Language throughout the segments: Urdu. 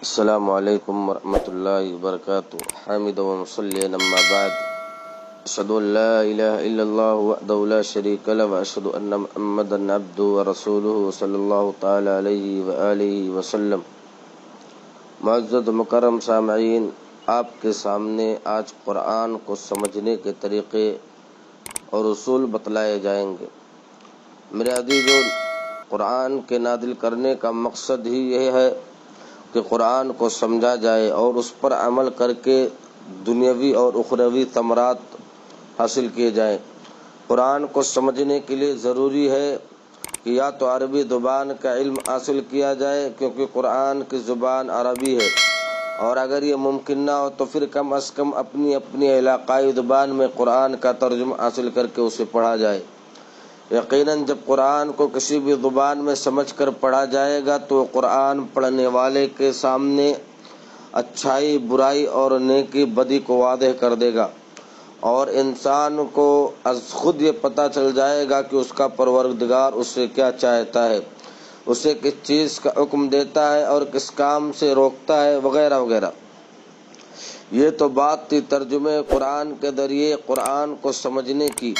السلام علیکم ورحمۃ اللہ وبرکاتہ۔ حامد و مصلی اما بعد، اشہد ان لا الہ الا اللہ وحدہ لا شریک لہ واشہد ان محمدا عبدہ ورسولہ صلی اللہ تعالی علیہ وآلہ وسلم۔ معزز مکرم سامعین، آپ کے سامنے آج قرآن کو سمجھنے کے طریقے اور اصول بتلائے جائیں گے۔ میرے عزیزو، قرآن کے نازل کرنے کا مقصد ہی یہ ہے کہ قرآن کو سمجھا جائے اور اس پر عمل کر کے دنیاوی اور اخروی ثمرات حاصل کیے جائیں۔ قرآن کو سمجھنے کے لیے ضروری ہے کہ یا تو عربی زبان کا علم حاصل کیا جائے، کیونکہ قرآن کی زبان عربی ہے، اور اگر یہ ممکن نہ ہو تو پھر کم از کم اپنی علاقائی زبان میں قرآن کا ترجمہ حاصل کر کے اسے پڑھا جائے۔ یقیناً جب قرآن کو کسی بھی زبان میں سمجھ کر پڑھا جائے گا تو قرآن پڑھنے والے کے سامنے اچھائی، برائی اور نیکی بدی کو واضح کر دے گا، اور انسان کو از خود یہ پتہ چل جائے گا کہ اس کا پروردگار اس سے کیا چاہتا ہے، اسے کس چیز کا حکم دیتا ہے اور کس کام سے روکتا ہے، وغیرہ وغیرہ۔ یہ تو بات تھی ترجمے قرآن کے ذریعے قرآن کو سمجھنے کی،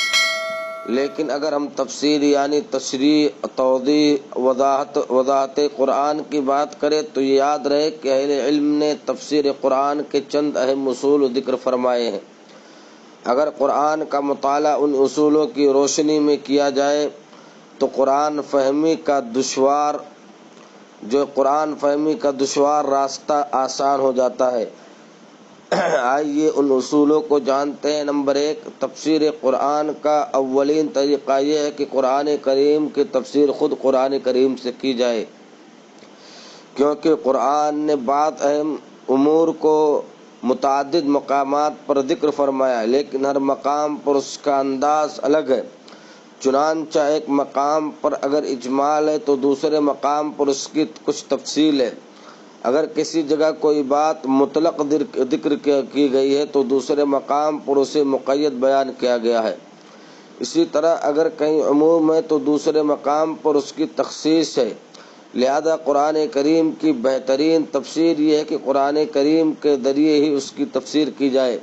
لیکن اگر ہم تفسیر یعنی تشریح، توضیح، وضاحت قرآن کی بات کریں تو یہ یاد رہے کہ اہل علم نے تفسیر قرآن کے چند اہم اصول ذکر فرمائے ہیں۔ اگر قرآن کا مطالعہ ان اصولوں کی روشنی میں کیا جائے تو قرآن فہمی کا دشوار راستہ آسان ہو جاتا ہے۔ آئیے ان اصولوں کو جانتے ہیں۔ نمبر 1، تفسیر قرآن کا اولین طریقہ یہ ہے کہ قرآن کریم کی تفسیر خود قرآن کریم سے کی جائے، کیونکہ قرآن نے بعض اہم امور کو متعدد مقامات پر ذکر فرمایا ہے، لیکن ہر مقام پر اس کا انداز الگ ہے۔ چنانچہ ایک مقام پر اگر اجمال ہے تو دوسرے مقام پر اس کی کچھ تفصیل ہے۔ اگر کسی جگہ کوئی بات مطلق ذکر کی گئی ہے تو دوسرے مقام پر اسے مقید بیان کیا گیا ہے۔ اسی طرح اگر کہیں عموم ہے تو دوسرے مقام پر اس کی تخصیص ہے۔ لہذا قرآن کریم کی بہترین تفسیر یہ ہے کہ قرآن کریم کے ذریعے ہی اس کی تفسیر کی جائے۔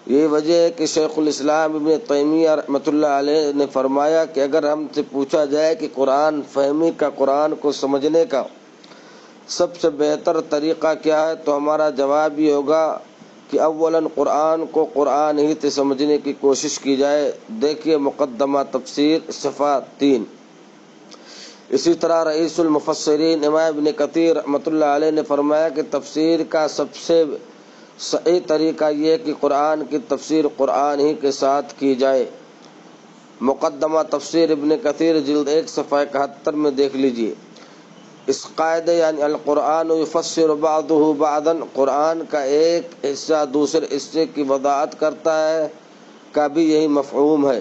یہ وجہ ہے کہ شیخ الاسلام ابن تیمیہ رحمۃ اللہ علیہ نے فرمایا کہ اگر ہم سے پوچھا جائے کہ قرآن فہمی کا، قرآن کو سمجھنے کا سب سے بہتر طریقہ کیا ہے، تو ہمارا جواب یہ ہوگا کہ اولاً قرآن کو قرآن ہی سے سمجھنے کی کوشش کی جائے۔ دیکھیے مقدمہ تفسیر صفحہ 3۔ اسی طرح رئیس المفسرین امام ابن کثیر رحمۃ اللہ علیہ نے فرمایا کہ تفسیر کا سب سے صحیح طریقہ یہ ہے کہ قرآن کی تفسیر قرآن ہی کے ساتھ کی جائے۔ مقدمہ تفسیر ابن کثیر جلد 1 صفحہ 71 میں دیکھ لیجیے۔ اس قاعدے یعنی القرآن یفسر بعضہ بعضا، قرآن کا ایک حصہ دوسرے حصے کی وضاحت کرتا ہے، کا بھی یہی مفہوم ہے۔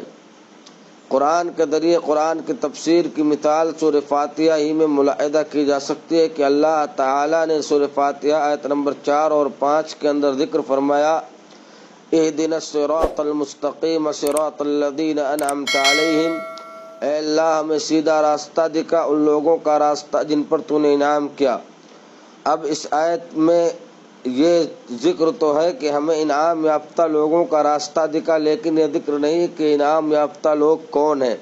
قرآن کے ذریعے قرآن کی تفسیر کی مثال سورہ فاتحہ ہی میں ملاحظہ کی جا سکتی ہے کہ اللہ تعالیٰ نے سورہ فاتحہ آیت نمبر 4 اور 5 کے اندر ذکر فرمایا، اہدنا الصراط المستقیم صراط الذین انعمت علیہم، اے اللہ ہمیں سیدھا راستہ دکھا، ان لوگوں کا راستہ جن پر تو نے انعام کیا۔ اب اس آیت میں یہ ذکر تو ہے کہ ہمیں انعام یافتہ لوگوں کا راستہ دکھا، لیکن یہ ذکر نہیں کہ انعام یافتہ لوگ کون ہیں،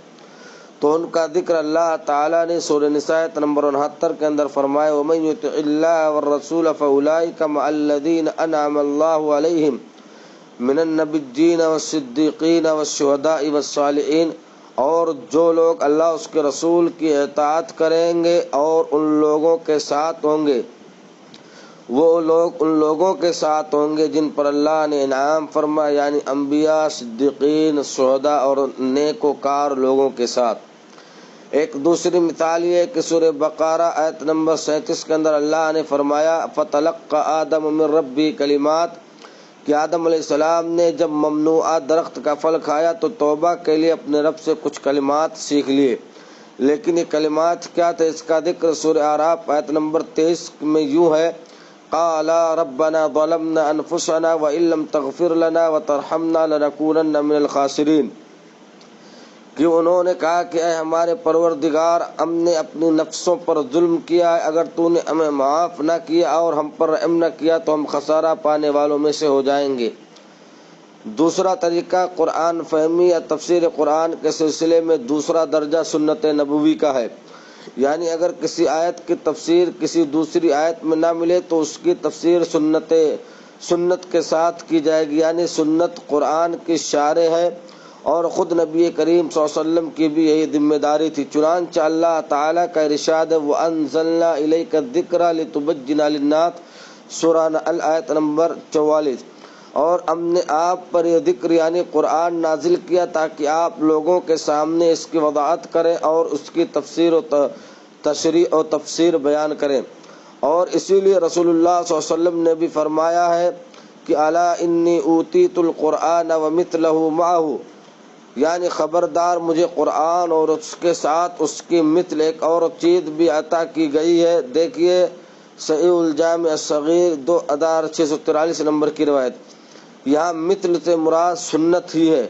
تو ان کا ذکر اللہ تعالیٰ نے سورہ نساء آیت نمبر 69 کے اندر فرمایا، وَمَن يُطِعِ اللَّهَ وَالرَّسُولَ فَأُولَٰئِكَ مَعَ الَّذِينَ أَنْعَمَ اللَّهُ عَلَيْهِمْ مِنَ النَّبِيِّينَ وَالصِّدِّيقِينَ وَالشُّهَدَاءِ وَالصَّالِحِينَ، اور جو لوگ اللہ اس کے رسول کی اطاعت کریں گے اور ان لوگوں کے ساتھ ہوں گے، وہ لوگ ان لوگوں کے ساتھ ہوں گے جن پر اللہ نے انعام فرمایا، یعنی انبیاء، صدیقین، شہداء اور نیکوکار لوگوں کے ساتھ۔ ایک دوسری مثال یہ ہے کہ سورہ بقرہ آیت نمبر 37 کے اندر اللہ نے فرمایا، فَتَلَقَّىٰ آدَمُ مِن رَبِّهِ کلمات، کہ آدم علیہ السلام نے جب ممنوعہ درخت کا پھل کھایا تو توبہ کے لیے اپنے رب سے کچھ کلمات سیکھ لیے، لیکن یہ کلمات کیا تھے؟ اس کا ذکر سورہ اعراف آیت نمبر 23 میں یوں ہے، قَالَا رَبَّنَا ظَلَمْنَا أَنفُسَنَا وَإِن لَّمْ تَغْفِرْ لَنَا وَتَرْحَمْنَا لَنَكُونَنَّ مِنَ الْخَاسِرِينَ، کہ انہوں نے کہا کہ اے ہمارے پروردگار، ہم نے اپنی نفسوں پر ظلم کیا ہے، اگر تو نے ہمیں معاف نہ کیا اور ہم پر رحم نہ کیا تو ہم خسارہ پانے والوں میں سے ہو جائیں گے۔ دوسرا طریقہ قرآن فہمی یا تفسیر قرآن کے سلسلے میں دوسرا درجہ سنت نبوی کا ہے، یعنی اگر کسی آیت کی تفسیر کسی دوسری آیت میں نہ ملے تو اس کی تفسیر سنت کے ساتھ کی جائے گی، یعنی سنت قرآن کی شارح ہے اور خود نبی کریم صلی اللہ علیہ وسلم کی بھی یہی ذمہ داری تھی۔ چنانچہ اللہ تعالیٰ کا ارشاد ہے وَأَنزَلْنَا إِلَيْكَ الذِّكْرَ لِتُبَيِّنَ لِلنَّاسِ، سورہ نحل آیت نمبر 44۔ اور ہم نے آپ پر یہ ذکر یعنی قرآن نازل کیا تاکہ آپ لوگوں کے سامنے اس کی وضاحت کریں اور اس کی تفسیر و تشریح و تفسیر بیان کریں۔ اور اسی لیے رسول اللہ صلی اللہ علیہ وسلم نے بھی فرمایا ہے کہ الا انی اوتیت القرآن ومثلہ معہ، یعنی خبردار مجھے قرآن اور اس کے ساتھ اس کی مثل ایک اور چیز بھی عطا کی گئی ہے۔ دیکھیے صحیح الجامع الصغیر 2643 نمبر کی روایت۔ یہاں مثل سے مراد سنت ہی ہے۔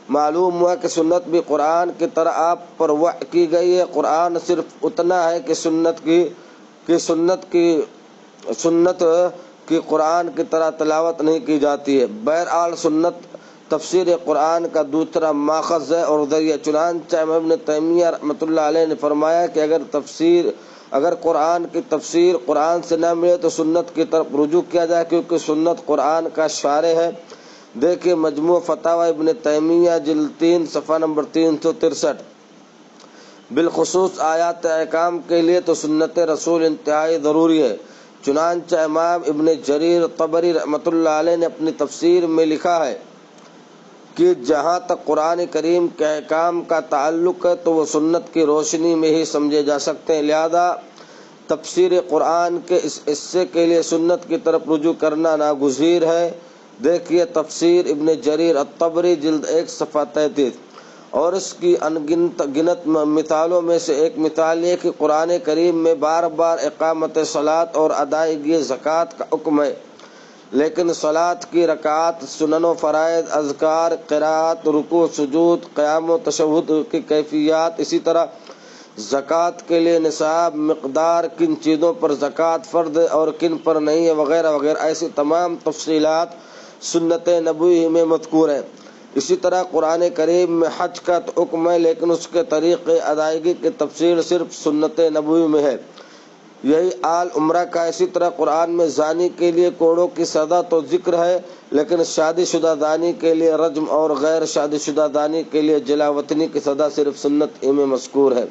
معلوم ہوا کہ سنت بھی قرآن کی طرح آپ پر وحی کی گئی ہے۔ قرآن صرف اتنا ہے کہ سنت کی قرآن کی طرح تلاوت نہیں کی جاتی ہے۔ بہرحال سنت تفسیر قرآن کا دوسرا ماخذ ہے اور ذریعہ۔ چنانچہ امام ابن تیمیہ رحمۃ اللہ علیہ نے فرمایا کہ اگر قرآن کی تفسیر قرآن سے نہ ملے تو سنت کی طرف رجوع کیا جائے، کیونکہ سنت قرآن کا شارح ہے۔ دیکھیے مجموع فتاوی ابن تیمیہ جلد 3 صفحہ نمبر 363۔ بالخصوص آیات احکام کے لیے تو سنت رسول انتہائی ضروری ہے۔ چنانچہ امام ابن جریر طبری رحمۃ اللہ علیہ نے اپنی تفسیر میں لکھا ہے کہ جہاں تک قرآن کریم کے احکام کا تعلق ہے تو وہ سنت کی روشنی میں ہی سمجھے جا سکتے ہیں، لہذا تفسیر قرآن کے اس حصے کے لیے سنت کی طرف رجوع کرنا ناگزیر ہے۔ دیکھیے تفسیر ابن جریر الطبری جلد 1 صفحہ 33۔ اور اس کی گنت مثالوں میں سے ایک مثال یہ کہ قرآن کریم میں بار بار اقامت صلاۃ اور ادائیگی زکوٰۃ کا حکم ہے، لیکن صلاۃ کی رکعات، سنن و فرائض، اذکار، قرات، رکوع سجود، قیام و تشہد کی کیفیات، اسی طرح زکوٰۃ کے لیے نصاب، مقدار، کن چیزوں پر زکوٰۃ فرض ہے اور کن پر نہیں ہے، وغیرہ وغیرہ، ایسی تمام تفصیلات سنت نبوی میں مذکور ہیں۔ اسی طرح قرآن کریم میں حج کا تو حکم ہے، لیکن اس کے طریقے ادائیگی کی تفصیل صرف سنت نبوی میں ہے۔ یہی حال عمرہ کا۔ اسی طرح قرآن میں زانی کے لیے کوڑوں کی سزا تو ذکر ہے، لیکن شادی شدہ زانی کے لیے رجم اور غیر شادی شدہ زانی کے لیے جلا وطنی کی سزا صرف سنت میں مذکور ہے۔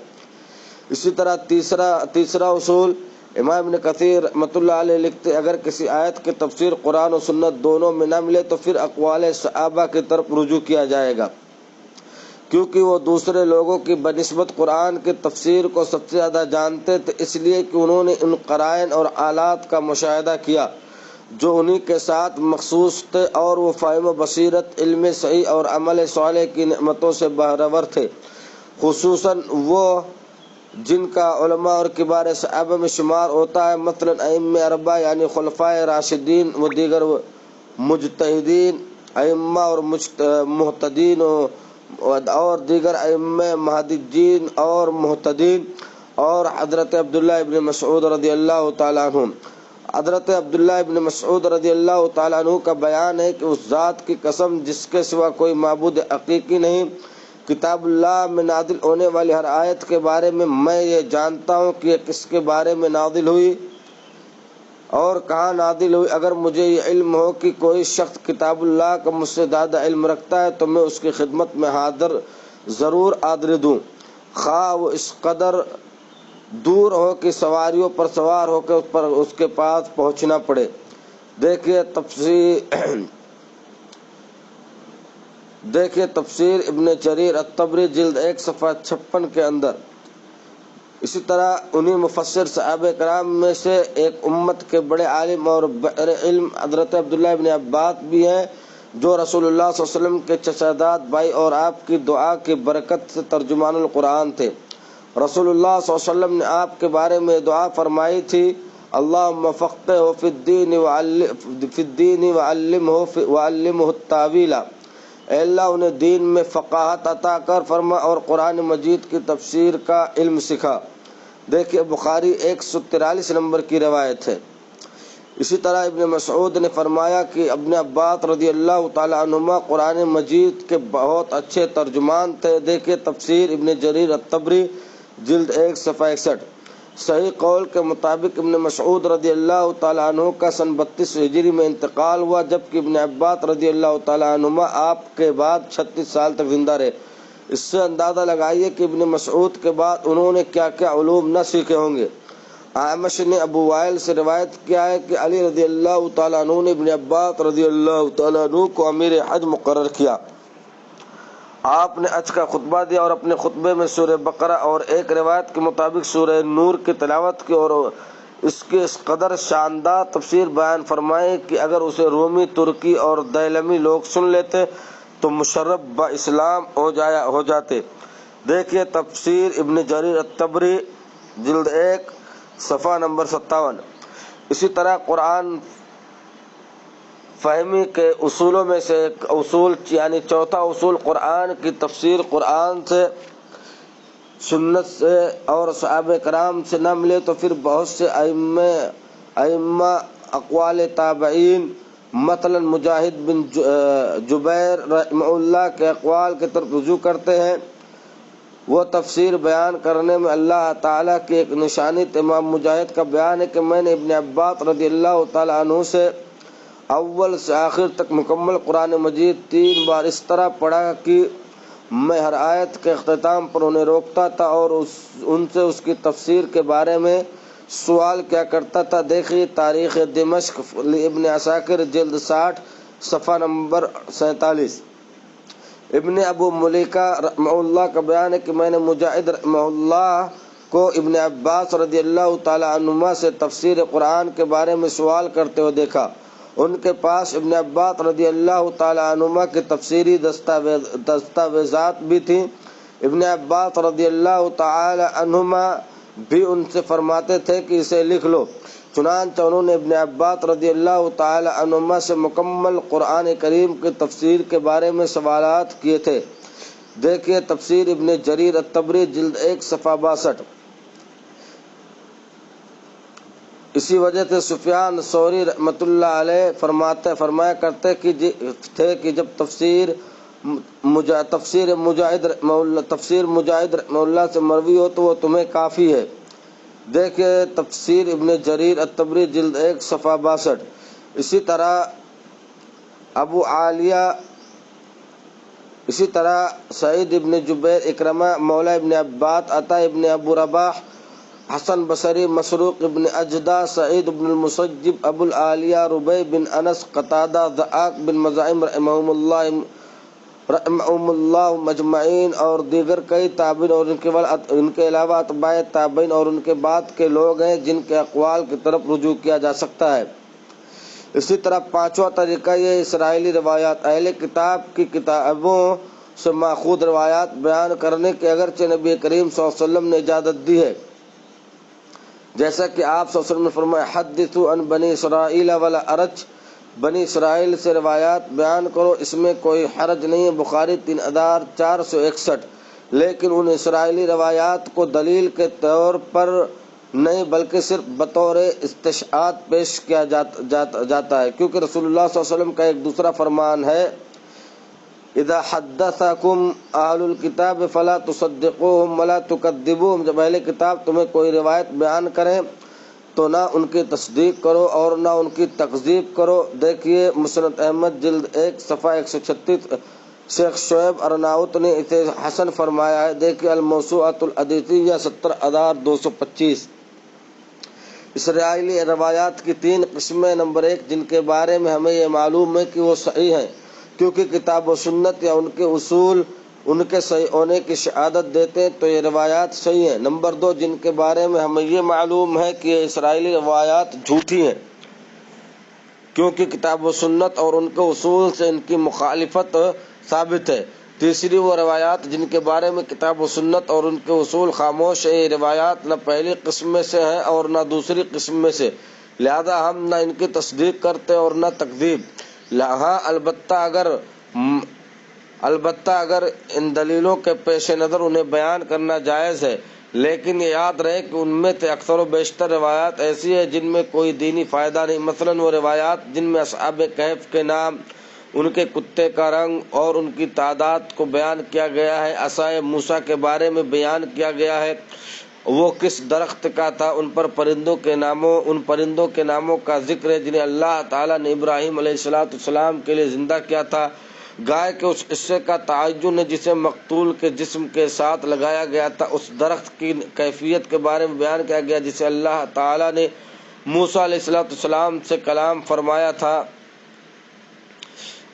اسی طرح تیسرا اصول امام ابن کثیر رحمۃ اللہ علیہ لکھتے اگر کسی آیت کی تفسیر قرآن و سنت دونوں میں نہ ملے تو پھر اقوال صحابہ کی طرف رجوع کیا جائے گا، کیونکہ وہ دوسرے لوگوں کی بنسبت قرآن کی تفسیر کو سب سے زیادہ جانتے تھے، اس لیے کہ انہوں نے ان قرائن اور آلات کا مشاہدہ کیا جو انہی کے ساتھ مخصوص تھے، اور وہ فہم و بصیرت، علم صحیح اور عمل صالح کی نعمتوں سے بہرور تھے، خصوصاً وہ جن کا علماء اور کبار صحابہ میں شمار ہوتا ہے، مثلا ائمہ اربعہ یعنی خلفائے راشدین و دیگر مجتہدین ائمہ اور محتدین اور دیگر ائمہ مہدیین اور محتدین، اور حضرت عبداللہ ابن مسعود رضی اللہ تعالیٰ عنہ۔ حضرت عبداللہ ابن مسعود رضی اللہ تعالیٰ عنہ کا بیان ہے کہ اس ذات کی قسم جس کے سوا کوئی معبود حقیقی نہیں، کتاب اللہ میں نازل ہونے والی ہر آیت کے بارے میں یہ جانتا ہوں کہ یہ کس کے بارے میں نازل ہوئی اور کہاں نازل ہوئی۔ اگر مجھے یہ علم ہو کہ کوئی شخص کتاب اللہ کا مجھ سے زیادہ علم رکھتا ہے تو میں اس کی خدمت میں ضرور حاضری دوں، خواہ وہ اس قدر دور ہو کہ سواریوں پر سوار ہو کے اس کے پاس پہنچنا پڑے۔ دیکھیے تفسیر ابن جریر الطبری جلد 1 صفحہ 56 کے اندر۔ اسی طرح انہی مفسر صحابہ کرام میں سے ایک امت کے بڑے عالم اور بحر علم حضرت عبداللہ ابن عباس بھی ہیں، جو رسول اللہ صلی اللہ علیہ وسلم کے چچا زاد بھائی اور آپ کی دعا کی برکت سے ترجمان القرآن تھے۔ رسول اللہ صلی اللہ علیہ وسلم نے آپ کے بارے میں دعا فرمائی تھی، اللہم فقہہ فی الدین وعلمہ التاویل، اے اللہ انہیں دین میں فقاہت عطا کر فرما اور قرآن مجید کی تفسیر کا علم سکھا۔ دیکھیے بخاری 143 نمبر کی روایت ہے۔ اسی طرح ابن مسعود نے فرمایا کہ ابن عباس رضی اللہ تعالی عنہما قرآن مجید کے بہت اچھے ترجمان تھے۔ دیکھیے تفسیر ابن جریر الطبری جلد 1 صفحہ 61۔ صحیح قول کے مطابق ابن مسعود رضی اللہ تعالی عنہ کا سن 32 ہجری میں انتقال ہوا، جبکہ ابن عباس رضی اللہ تعالی عنہما آپ کے بعد 36 سال تک زندہ رہے۔ اس سے اندازہ لگائیے کہ ابن مسعود کے بعد انہوں نے کیا کیا علوم نہ سیکھے ہوں گے۔ اعمش نے ابو وائل سے روایت کیا ہے کہ علی رضی اللہ تعالی عنہ نے ابن عباس رضی اللہ تعالی عنہ کو امیر حج مقرر کیا۔ آپ نے حج کا خطبہ دیا اور اپنے خطبے میں سورہ بقرہ اور ایک روایت کے مطابق سورہ نور کی تلاوت کی اور اس کے اس قدر شاندار تفسیر بیان فرمائے کہ اگر اسے رومی، ترکی اور دیلمی لوگ سن لیتے تو مشرف با اسلام ہو جاتے۔ دیکھیے تفسیر ابن جریر الطبری جلد 1 صفحہ نمبر 57۔ اسی طرح قرآن فہمی کے اصولوں میں سے ایک اصول یعنی چوتھا اصول قرآن کی تفسیر قرآن سے، سنت سے اور صحابہ کرام سے نہ ملے تو پھر بہت سے ائمہ اقوال تابعین مثلا مجاہد بن جبیر رحمہ اللہ کے اقوال کی طرف رجوع کرتے ہیں۔ وہ تفسیر بیان کرنے میں اللہ تعالیٰ کی ایک نشانی امام مجاہد کا بیان ہے کہ میں نے ابن عباس رضی اللہ تعالی عنہ سے اول سے آخر تک مکمل قرآن مجید 3 بار اس طرح پڑھا کہ میں ہر آیت کے اختتام پر انہیں روکتا تھا اور ان سے اس کی تفسیر کے بارے میں سوال کیا کرتا تھا۔ دیکھیے تاریخ دمشق ابن عساکر جلد 60 صفحہ نمبر 47۔ ابن ابو ملیکہ رحمہ اللہ کا بیان ہے کہ میں نے مجاہد رحمہ اللہ کو ابن عباس رضی اللہ تعالی عنہما سے تفسیر قرآن کے بارے میں سوال کرتے ہوئے دیکھا۔ ان کے پاس ابن عباس رضی اللہ تعالی عنہما کی تفسیری دستاویزات بھی تھیں۔ ابن عباس رضی اللہ تعالی عنہما بھی ان سے فرماتے تھے کہ اسے لکھ لو، چنانچہ انہوں نے ابن عباس رضی اللہ تعالی عنہما سے مکمل قرآن کریم کی تفسیر کے بارے میں سوالات کیے تھے۔ دیکھیے تفسیر ابن جریر الطبری جلد 1 صفحہ 62۔ اسی وجہ سے سفیان ثوری رحمۃ اللہ علیہ فرمایا کرتے تھے کہ جب تفسیر مجاہد رحمہ اللہ سے مروی ہو تو وہ تمہیں کافی ہے۔ دیکھیے تفسیر ابن جریر الطبری جلد 1 صفحہ 62۔ اسی طرح سعید ابن جبیر، اکرمہ مولا ابن عباس، عطا ابن ابو رباح، حسن بصری، مسروق ابن اجدہ، سعید ابن المسیب، ابو العالیہ، ربیع بن انس، قتادہ، ضحاک بن مزاحم رحمہم اللہ مجمعین اور دیگر کئی تابعین اور ان کے علاوہ اتباع تابعین اور ان کے بعد کے لوگ ہیں جن کے اقوال کی طرف رجوع کیا جا سکتا ہے۔ اسی طرح پانچواں طریقہ یہ اسرائیلی روایات، اہل کتاب کی کتابوں سے ماخوذ روایات بیان کرنے کے اگرچہ نبی کریم صلی اللہ علیہ وسلم نے اجازت دی ہے، جیسا کہ آپ صلی اللہ علیہ وسلم نے فرمایا حدثوا عن بنی اسرائیل ولا حرج، بنی اسرائیل سے روایات بیان کرو، اس میں کوئی حرج نہیں ہے، بخاری 3461۔ لیکن ان اسرائیلی روایات کو دلیل کے طور پر نہیں بلکہ صرف بطور استشہاد پیش کیا جاتا ہے، کیونکہ رسول اللہ صلی اللہ علیہ وسلم کا ایک دوسرا فرمان ہے اذا حدثکم اہل الکتاب فلا تصدقوهم ولا تکذبوهم، جب اہل کتاب تمہیں کوئی روایت بیان کریں تو نہ ان کی تصدیق کرو اور نہ ان کی تکذیب کرو۔ دیکھیے مسند احمد جلد 1 صفحہ 136۔ شیخ شعیب ارناؤت نے اسے حسن فرمایا ہے۔ دیکھیے الموسوعۃ الحدیثیہ 70225۔ اسرائیلی روایات کی 3 قسمیں، نمبر 1 جن کے بارے میں ہمیں یہ معلوم ہے کہ وہ صحیح ہیں کیونکہ کتاب و سنت یا ان کے اصول ان کے صحیح ہونے کی شہادت دیتے ہیں تو یہ روایات صحیح ہیں۔ نمبر 2 جن کے بارے میں ہمیں یہ معلوم ہے کہ یہ اسرائیلی روایات جھوٹی ہیں کیونکہ کتاب و سنت اور ان کے اصول سے ان کی مخالفت ثابت ہے۔ تیسری وہ روایات جن کے بارے میں کتاب و سنت اور ان کے اصول خاموش ہے، یہ روایات نہ پہلی قسم میں سے ہیں اور نہ دوسری قسم میں سے، لہذا ہم نہ ان کی تصدیق کرتے اور نہ تکذیب۔ ہاں البتہ اگر البتہ اگر ان دلیلوں کے پیش نظر انہیں بیان کرنا جائز ہے، لیکن یہ یاد رہے کہ ان میں سے اکثر و بیشتر روایات ایسی ہیں جن میں کوئی دینی فائدہ نہیں۔ مثلاً وہ روایات جن میں اصحاب کہف کے نام، ان کے کتے کا رنگ اور ان کی تعداد کو بیان کیا گیا ہے، عصائے موسیٰ کے بارے میں بیان کیا گیا ہے وہ کس درخت کا تھا، ان پرندوں کے ناموں کا ذکر ہے جنہیں اللہ تعالیٰ نے ابراہیم علیہ السلام کے لیے زندہ کیا تھا، گائے کے اس حصے کا تعین ہے جسے مقتول کے جسم کے ساتھ لگایا گیا تھا، اس درخت کی کیفیت کے بارے میں بیان کیا گیا جسے اللہ تعالیٰ نے موسیٰ علیہ السلام سے کلام فرمایا تھا،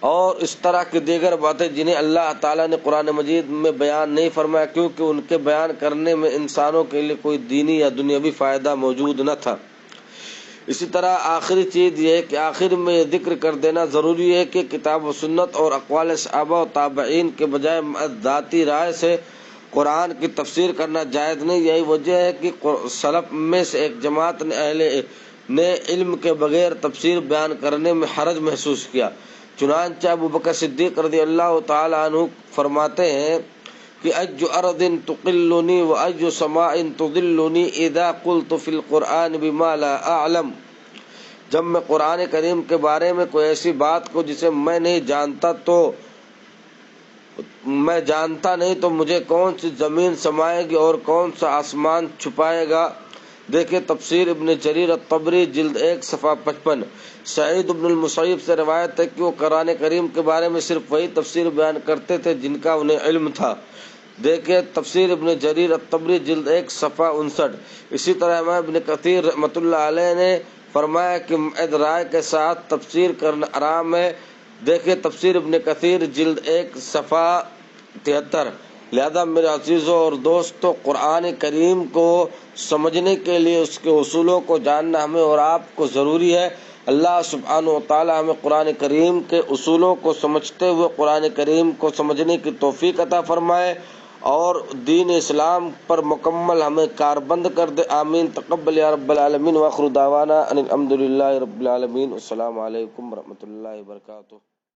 اور اس طرح کی دیگر باتیں جنہیں اللہ تعالیٰ نے قرآن مجید میں بیان نہیں فرمایا کیونکہ ان کے بیان کرنے میں انسانوں کے لیے کوئی دینی یا دنیاوی فائدہ موجود نہ تھا۔ اسی طرح آخری چیز یہ ہے کہ آخر میں یہ ذکر کر دینا ضروری ہے کہ کتاب و سنت اور اقوال صحابہ و تابعین کے بجائے ذاتی رائے سے قرآن کی تفسیر کرنا جائز نہیں۔ یہی وجہ ہے کہ سلف میں سے ایک جماعت نے علم کے بغیر تفسیر بیان کرنے میں حرج محسوس کیا، چنانچہ ابو بکر صدیق رضی اللہ تعالی عنہ فرماتے ہیں کہ ایج ارض تقلنی و ایج سماء تضلنی اذا قلت فی القرآن بما لا اعلم، جب میں قرآن کریم کے بارے میں کوئی ایسی بات کو جسے میں جانتا نہیں تو مجھے کون سی زمین سمائے گی اور کون سا آسمان چھپائے گا۔ دیکھیں تفسیر ابن جریر الطبری جلد 1 صفحہ 55۔ سعید بن المسیب سے روایت ہے کہ وہ قرآن کریم کے بارے میں صرف وہی تفسیر بیان کرتے تھے جن کا انہیں علم تھا۔ دیکھیں تفسیر ابن جریر الطبری جلد 1 صفحہ 59۔ اسی طرح امام ابن کثیر رحمۃ اللہ علیہ نے فرمایا کہ معد رائے کے ساتھ تفسیر کرنا حرام ہے۔ دیکھیں تفسیر ابن کثیر جلد 1 صفحہ 73۔ لہذا میرے عزیزوں اور دوستوں، قرآن کریم کو سمجھنے کے لیے اس کے اصولوں کو جاننا ہمیں اور آپ کو ضروری ہے۔ اللہ سبحانہ و تعالی ہمیں قرآن کریم کے اصولوں کو سمجھتے ہوئے قرآن کریم کو سمجھنے کی توفیق عطا فرمائے اور دین اسلام پر مکمل ہمیں کاربند کر دے، آمین۔ تقبل یا رب العالمین، وآخر دعوانا ان الحمد للہ رب العالمین۔ السلام علیکم ورحمۃ اللہ وبرکاتہ۔